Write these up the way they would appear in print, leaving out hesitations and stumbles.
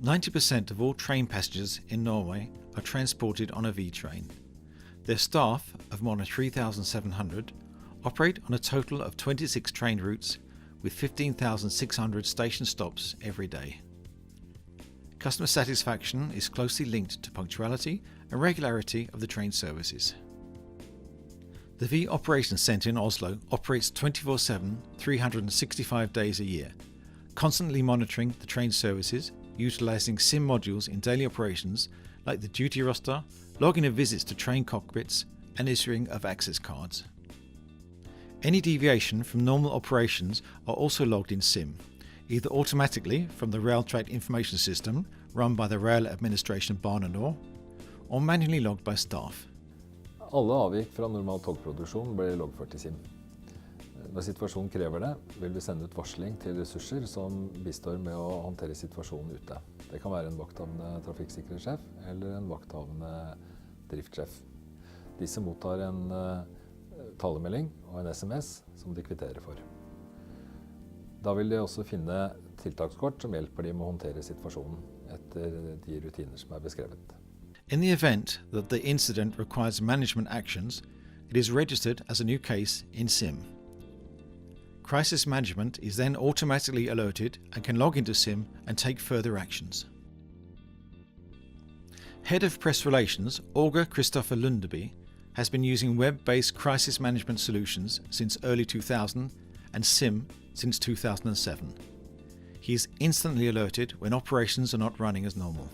90% of all train passengers in Norway are transported on a V-train. Their staff of more than 3,700 operate on a total of 26 train routes with 15,600 station stops every day. Customer satisfaction is closely linked to punctuality and regularity of the train services. The V Operations Centre in Oslo operates 24/7, 365 days a year, constantly monitoring the train services, utilising SIM modules in daily operations like the duty roster, logging of visits to train cockpits and issuing of access cards. Any deviation from normal operations are also logged in SIM, either automatically from the Rail Track Information System run by the Rail Administration Bane NOR, or manually logged by staff. Alle avvik fra normal togproduksjon blir loggført i SIM. Når situasjonen krever det, vil vi sende ut varsling til ressurser som bistår med å håndtere situasjonen ute. Det kan være en vakthavende trafikksikkerhetssjef eller en vakthavende driftssjef. Disse mottar en talemelding og en SMS som de kvitterer for. Da vil de også finne tiltakskort som hjelper dem med å håndtere situasjonen etter de rutiner som beskrevet. In the event that the incident requires management actions, it is registered as a new case in SIM. Crisis management is then automatically alerted and can log into SIM and take further actions. Head of Press Relations, Olga Christopher Lundeby, has been using web-based crisis management solutions since early 2000 and SIM since 2007. He is instantly alerted when operations are not running as normal.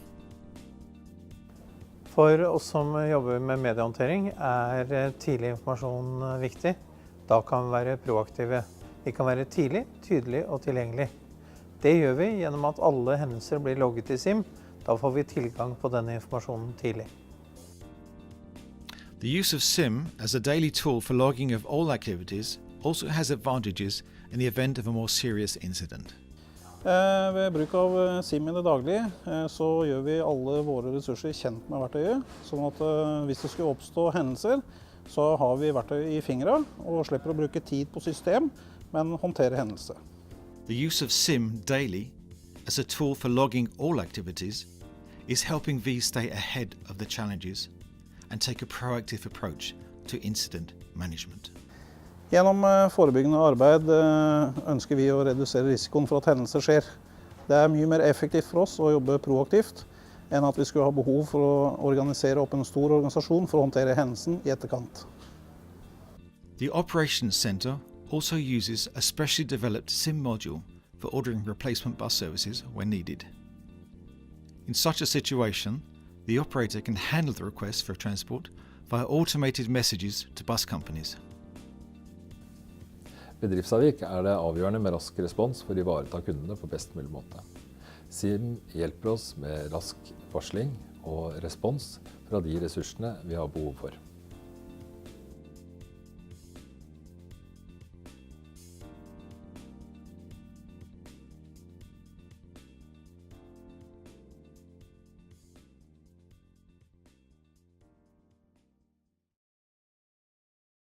For oss som jobber med mediehåndtering tidlig informasjon viktig. Da kan vi være proaktive. Vi kan være tidlig, tydelig og tilgjengelig. Det gjør vi gjennom at alle hendelser blir logget i SIM. Da får vi tilgang på denne informasjonen tidlig. The use of SIM as a daily tool for logging of all activities also has advantages in the event of a more serious incident. Ved bruk av SIM i det daglige så gjør vi alle våre ressurser kjent med verktøyet, sånn at hvis det skulle oppstå hendelser, så har vi verktøyet i fingrene og slipper å bruke tid på system, men håndtere hendelser. The use of SIM daily as a tool for logging all activities is helping V stay ahead of the challenges and take a proactive approach to incident management. Gjennom forebyggende arbeid ønsker vi å redusere risikoen for at hendelser skjer. Det mye mer effektivt for oss å jobbe proaktivt enn at vi skulle ha behov for å organisere opp en stor organisasjon for å håndtere hendelsen i etterkant. The Operations Centre also uses a specially developed SIM module for ordering replacement bus services when needed. In such a situation, the operator can handle the request for transport via automated messages to bus companies. Ved driftsavvik det avgjørende med rask respons for å ivareta kundene på best mulig måte. SIM hjelper oss med rask varsling og respons fra de ressursene vi har behov for.